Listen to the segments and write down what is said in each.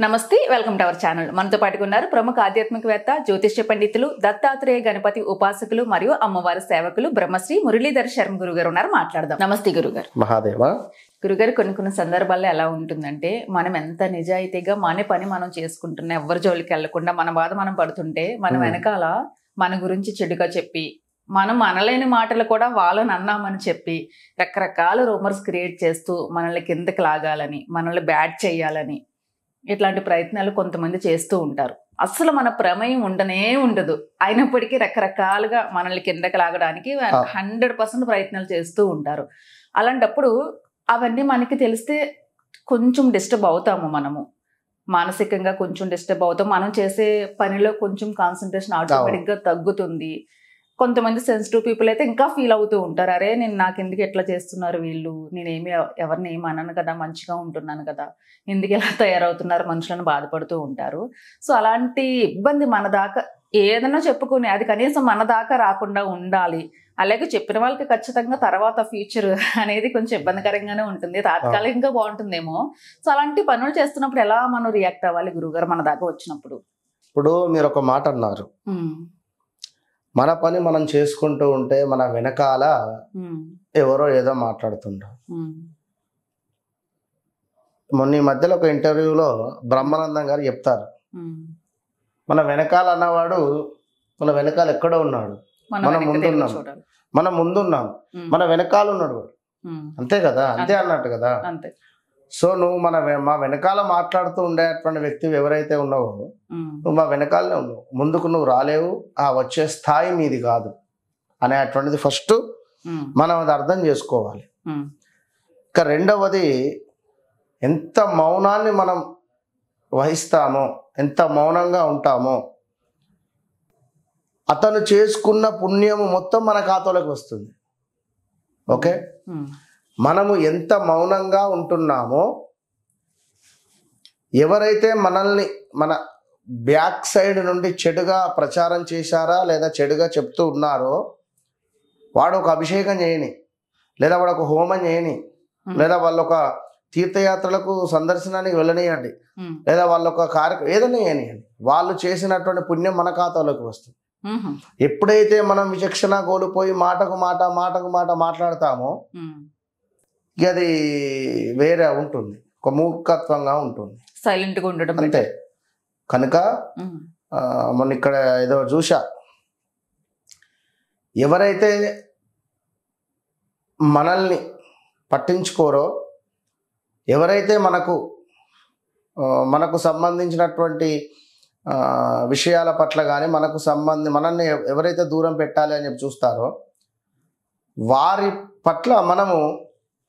నమస్తే, welcome to our channel. మనతో పాటుగా ఉన్నారు ప్రముఖ ఆధ్యాత్మికవేత్త, జ్యోతిష్య పండితులు, దత్తాత్రేయ గణపతి ఉపాసకులు మరియు అమ్మవారి సేవకులు బ్రహ్మశ్రీ మురళీధర్ శర్మ గురుగారు ఉన్నారు. మాట్లాడదాం. నమస్తే గురుగారు. మహాదేవ. గురుగారు, కొన్ని సందర్భాల్లో ఎలా ఉంటుందంటే, మనం ఎంత నిజాయితీగా మన పని మనం చేసుకుంటున్నా, ఎవరి జోలికి వెళ్లకుండా మన బాధ మనం పడుతుంటే, మన వెనకాల మన గురించి చెడుగా చెప్పి, మనం అనలేని మాటలు కూడా వాళ్ళని అన్నామని చెప్పి రకరకాల రూమర్స్ క్రియేట్ చేస్తూ మనల్ని కిందకి లాగాలని, మనల్ని బ్యాడ్ చేయాలని ఇట్లాంటి ప్రయత్నాలు కొంతమంది చేస్తూ ఉంటారు. అసలు మన ప్రమేయం ఉండదు. అయినప్పటికీ రకరకాలుగా మనల్ని కిందకి లాగడానికి 100% ప్రయత్నాలు చేస్తూ ఉంటారు. అలాంటప్పుడు అవన్నీ మనకి తెలిస్తే కొంచెం డిస్టర్బ్ అవుతాము. మనము మానసికంగా కొంచెం డిస్టర్బ్ అవుతాం. మనం చేసే పనిలో కొంచెం కాన్సన్ట్రేషన్ ఆటోమేటిక్గా తగ్గుతుంది. కొంతమంది సెన్సిటివ్ పీపుల్ అయితే ఇంకా ఫీల్ అవుతూ ఉంటారు, అరే నాకు ఎందుకు ఎట్లా చేస్తున్నారు వీళ్ళు, నేనేమి ఎవరిని ఏమి అనను కదా, మంచిగా ఉంటున్నాను కదా, ఎందుకు ఎలా తయారవుతున్నారు మనుషులను బాధపడుతూ ఉంటారు. సో అలాంటి ఇబ్బంది మన దాకా ఏదైనా చెప్పుకుని అది కనీసం మన దాకా రాకుండా ఉండాలి. అలాగే చెప్పిన వాళ్ళకి ఖచ్చితంగా తర్వాత ఫ్యూచర్ అనేది కొంచెం ఇబ్బందికరంగానే ఉంటుంది, తాత్కాలికంగా బాగుంటుందేమో. సో అలాంటి పనులు చేస్తున్నప్పుడు ఎలా మనం రియాక్ట్ అవ్వాలి గురుగారు మన దాకా వచ్చినప్పుడు? ఇప్పుడు మీరు ఒక మాట అన్నారు, మన పని మనం చేసుకుంటూ ఉంటే మన వెనకాల ఎవరో ఏదో మాట్లాడుతుంటారు. మొన్న ఈ మధ్యలో ఒక ఇంటర్వ్యూలో బ్రహ్మానందం గారు చెప్తారు, మన వెనకాల అన్నవాడు మన వెనకాల ఎక్కడో ఉన్నాడు, మనం ముందున్నాం, మన వెనకాల ఉన్నాడు వాడు. అంతే కదా, అంతే అన్నట్టు కదా. సో నువ్వు మా వెనకాల మాట్లాడుతూ ఉండేటువంటి వ్యక్తి ఎవరైతే ఉన్నావో, నువ్వు మా వెనకాలనే ఉన్నావు, ముందుకు నువ్వు రాలేవు, ఆ వచ్చే స్థాయి మీది కాదు అనేటువంటిది ఫస్ట్ మనం అది అర్థం చేసుకోవాలి. ఇక రెండవది, ఎంత మౌనాన్ని మనం వహిస్తామో, ఎంత మౌనంగా ఉంటామో, అతను చేసుకున్న పుణ్యము మొత్తం మన ఖాతాలోకి వస్తుంది. ఓకే, మనము ఎంత మౌనంగా ఉంటున్నామో, ఎవరైతే మనల్ని మన బ్యాక్ సైడ్ నుండి చెడుగా ప్రచారం చేశారా లేదా చెడుగా చెప్తూ ఉన్నారో, వాడు ఒక అభిషేకం చేయని, లేదా వాడు ఒక హోమం చేయని, లేదా వాళ్ళు ఒక తీర్థయాత్రలకు సందర్శనానికి వెళ్ళనియండి, లేదా వాళ్ళ ఒక కార్యక్రమం ఏదైనా చేయనియండి, వాళ్ళు చేసినటువంటి పుణ్యం మన ఖాతాలోకి వస్తుంది. ఎప్పుడైతే మనం విచక్షణ కోల్పోయి మాటకు మాట మాట్లాడతామో, అది వేరే ఉంటుంది, ఒక మూర్ఖత్వంగా ఉంటుంది, సైలెంట్గా ఉండడం అంతే. కనుక మొన్న ఇక్కడ ఏదో చూసా, ఎవరైతే మనల్ని పట్టించుకోరో, ఎవరైతే మనకు సంబంధించినటువంటి విషయాల పట్ల కానీ మనల్ని ఎవరైతే దూరం పెట్టాలి అని చెప్పి చూస్తారో, వారి పట్ల మనము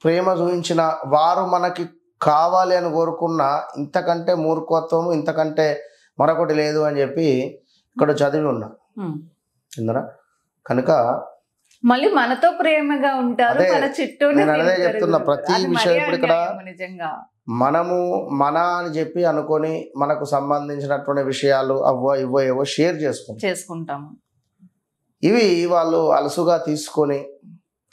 ప్రేమ చూపించిన, వారు మనకి కావాలి అని కోరుకున్న, ఇంతకంటే మూర్ఖత్వము ఇంతకంటే మరొకటి లేదు అని చెప్పి ఇక్కడ చదివి ఉన్నా. కనుక మళ్ళీ మనతో ప్రేమగా ఉంటారు, నేను అదే చెప్తున్నా. ప్రతి విషయం ఇప్పుడు ఇక్కడ మనము అని చెప్పి అనుకొని మనకు సంబంధించినటువంటి విషయాలు ఏవో షేర్ చేసుకుంటాము. ఇవి వాళ్ళు అలసుగా తీసుకొని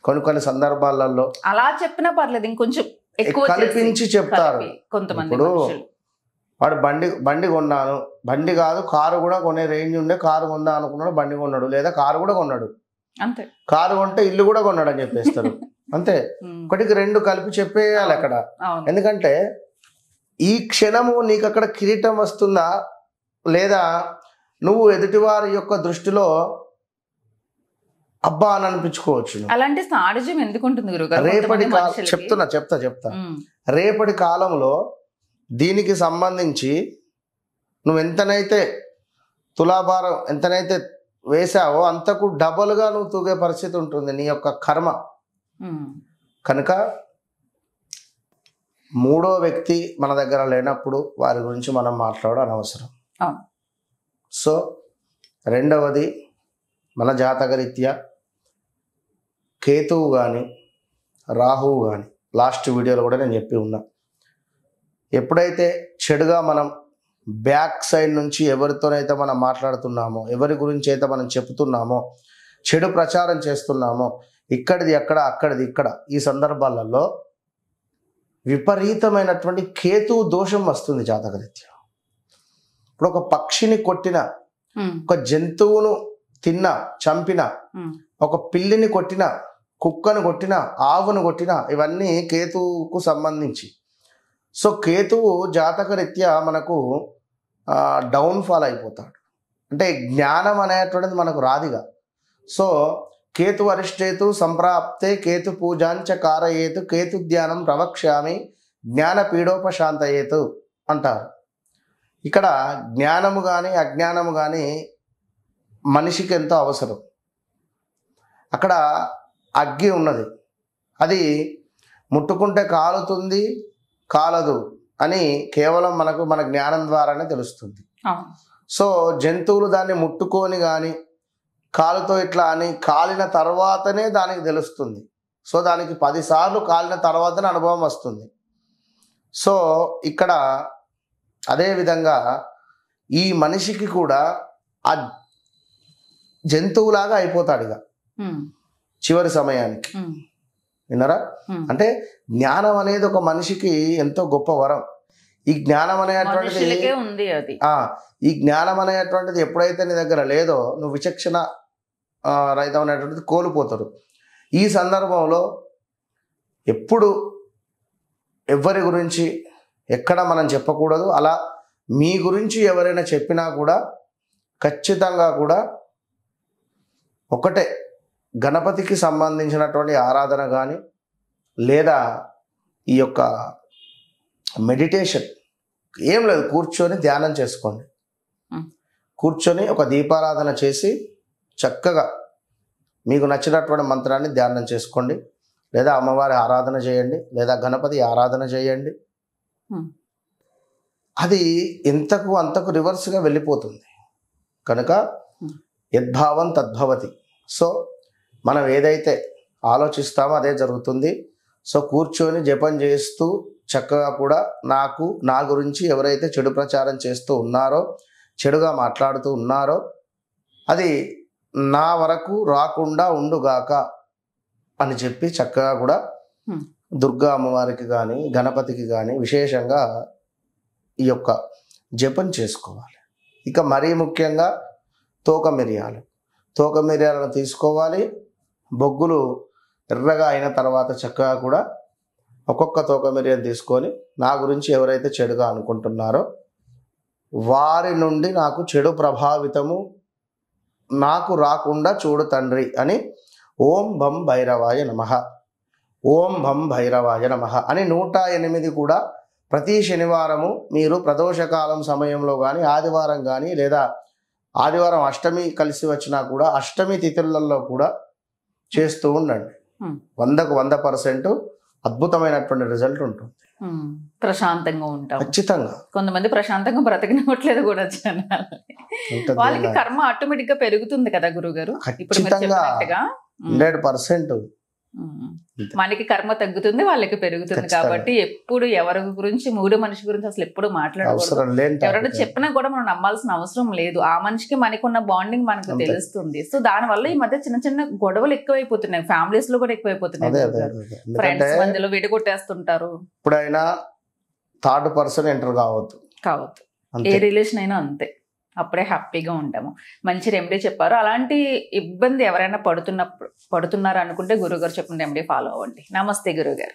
కొన్ని సందర్భాలలో అలా చెప్పినా పర్లేదు, ఇంకొంచెం ఎక్కువ కల్పించి చెప్తారు. కొంతమంది ఇప్పుడు వాడు బండి కొన్నాను, బండి కాదు కారు కూడా కొనే రేంజ్ ఉండే కారు కొందా అనుకున్నాడు, బండి కొన్నాడు, లేదా కారు కూడా కొన్నాడు, అంతే. కారు కొంటే ఇల్లు కూడా కొన్నాడు అని చెప్పేస్తారు, అంతే. ఒకటికి రెండు కలిపి చెప్పేయాలి అక్కడ. ఎందుకంటే ఈ క్షణము నీకు అక్కడ కిరీటం వస్తుందా, లేదా నువ్వు ఎదుటివారి యొక్క దృష్టిలో అబ్బా అని అనిపించుకోవచ్చు. అలాంటి సాహజం ఎందుకు ఉంటుంది గురుగారు? చెప్తా రేపటి కాలంలో దీనికి సంబంధించి నువ్వు ఎంతనైతే తులాభారం ఎంతనైతే వేసావో అంతకు డబల్గా నువ్వు తూగే పరిస్థితి ఉంటుంది నీ యొక్క కర్మ. కనుక మూడో వ్యక్తి మన దగ్గర లేనప్పుడు వారి గురించి మనం మాట్లాడడం అనవసరం. సో రెండవది, మన జాతకరీత్యా కేతువు కానీ రాహువు కానీ, లాస్ట్ వీడియోలో కూడా నేను చెప్పి ఉన్నా, ఎప్పుడైతే చెడుగా మనం బ్యాక్ సైడ్ నుంచి ఎవరితోనైతే మనం మాట్లాడుతున్నామో, ఎవరి గురించి అయితే మనం చెప్తున్నామో, చెడు ప్రచారం చేస్తున్నామో, ఇక్కడిది అక్కడ అక్కడిది ఇక్కడ, ఈ సందర్భాలలో విపరీతమైనటువంటి కేతు దోషం వస్తుంది జాతకరీత్యా. ఇప్పుడు ఒక పక్షిని కొట్టిన, ఒక జంతువును తిన్నా చంపిన, ఒక పిల్లిని కొట్టిన, కుక్కను కొట్టిన, ఆవును కొట్టిన, ఇవన్నీ కేతువుకు సంబంధించి. సో కేతువు జాతకరీత్యా మనకు డౌన్ఫాల్ అయిపోతాడు. అంటే జ్ఞానం అనేటువంటిది మనకు రాదిగా. సో కేతు అరిష్టేతు సంప్రాప్తే కేతు పూజాంచ కారయేతు కేతు ధ్యానం ప్రవక్ష్యామి జ్ఞాన పీడోపశాంతయేతు అంటారు. ఇక్కడ జ్ఞానము కానీ అజ్ఞానము కానీ మనిషికి ఎంతో అవసరం. అక్కడ అగ్గి ఉన్నది, అది ముట్టుకుంటే కాలుతుంది కాలదు అని కేవలం మనకు మన జ్ఞానం ద్వారానే తెలుస్తుంది. సో జంతువులు దాన్ని ముట్టుకొని కానీ కాలుతో ఇట్లా అని కాలిన తర్వాతనే దానికి తెలుస్తుంది. సో దానికి 10 సార్లు కాలిన తర్వాతనే అనుభవం వస్తుంది. సో ఇక్కడ అదేవిధంగా ఈ మనిషికి కూడా ఆ జంతువులాగా అయిపోతాడు ఇక చివరి సమయానికి. విన్నారా? అంటే జ్ఞానం అనేది ఒక మనిషికి ఎంతో గొప్ప వరం. ఈ జ్ఞానం అనేటువంటిది ఈ జ్ఞానం అనేటువంటిది ఎప్పుడైతే నీ దగ్గర లేదో నువ్వు విచక్షణ రహితం అనేటువంటిది కోల్పోతారు. ఈ సందర్భంలో ఎప్పుడు ఎవరి గురించి ఎక్కడ మనం చెప్పకూడదు. అలా మీ గురించి ఎవరైనా చెప్పినా కూడా ఖచ్చితంగా కూడా ఒకటే, గణపతికి సంబంధించినటువంటి ఆరాధన కానీ లేదా ఈ యొక్క మెడిటేషన్ ఏం లేదు, కూర్చొని ధ్యానం చేసుకోండి. కూర్చొని ఒక దీపారాధన చేసి చక్కగా మీకు నచ్చినటువంటి మంత్రాన్ని ధ్యానం చేసుకోండి, లేదా అమ్మవారి ఆరాధన చేయండి, లేదా గణపతి ఆరాధన చేయండి. అది ఎంతకు అంతకు రివర్స్గా వెళ్ళిపోతుంది కనుక యద్భావం తద్భవతి. సో మనం ఏదైతే ఆలోచిస్తామో అదే జరుగుతుంది. సో కూర్చొని జపం చేస్తూ చక్కగా కూడా నా గురించి ఎవరైతే చెడు ప్రచారం చేస్తూ ఉన్నారో, చెడుగా మాట్లాడుతూ ఉన్నారో, అది నా వరకు రాకుండా ఉండుగాక అని చెప్పి చక్కగా కూడా దుర్గా అమ్మవారికి కానీ గణపతికి కానీ విశేషంగా ఈ యొక్క జపం చేసుకోవాలి. ఇక మరీ ముఖ్యంగా తోక మిరియాలను తీసుకోవాలి. బొగ్గులు ఎర్రగా అయిన తర్వాత చక్కగా కూడా ఒక్కొక్క తోక మిరియం తీసుకొని నా గురించి ఎవరైతే చెడుగా అనుకుంటున్నారో వారి నుండి నాకు చెడు ప్రభావితము నాకు రాకుండా చూడు తండ్రి అని ఓం భం భైరవాయ నమః, ఓం భం భైరవాయ నమః అని 108 కూడా ప్రతి శనివారము మీరు ప్రదోషకాలం సమయంలో కానీ ఆదివారం కానీ లేదా ఆదివారం అష్టమి కలిసి వచ్చినా కూడా అష్టమి తిథులలో కూడా చేస్తూ ఉండండి. 100కు 100% అద్భుతమైనటువంటి రిజల్ట్ ఉంటుంది. ప్రశాంతంగా ఉంటాం ఖచ్చితంగా. కొంతమంది ప్రశాంతంగా బ్రతకనివ్వట్లేదు కూడా జనాలు. వాళ్ళకి కర్మ ఆటోమేటిక్ గా పెరుగుతుంది కదా గురుగారు. ఇప్పుడు మీరు చెప్పినట్టుగా 100% మనకి కర్మ తగ్గుతుంది, వాళ్ళకి పెరుగుతుంది. కాబట్టి ఎప్పుడు ఎవరి గురించి మూడో మనిషి గురించి అసలు ఎప్పుడు మాట్లాడకూడదు. ఎవరైనా చెప్పినా కూడా మనం నమ్మాల్సిన అవసరం లేదు. ఆ మనిషికి మనకు ఉన్న బాండింగ్ మనకు తెలుస్తుంది. సో దాని వల్ల ఈ మధ్య చిన్న చిన్న గొడవలు ఎక్కువైపోతున్నాయి, ఫ్యామిలీస్ లో కూడా ఎక్కువైపోతున్నాయి. ఫ్రెండ్స్ మధ్యలో విడగొట్టేస్తుంటారు. ఇప్పుడైనా థర్డ్ పర్సన్ ఎంటర్ కావద్దు. ఏ రిలేషన్ అయినా అంతే. అప్పుడే హ్యాపీగా ఉంటాము. మంచి రెమెడీ చెప్పారు. అలాంటి ఇబ్బంది ఎవరైనా పడుతున్నారు అనుకుంటే గురుగారు చెప్పిన రెమెడీ ఫాలో అవ్వండి. నమస్తే గురుగారు.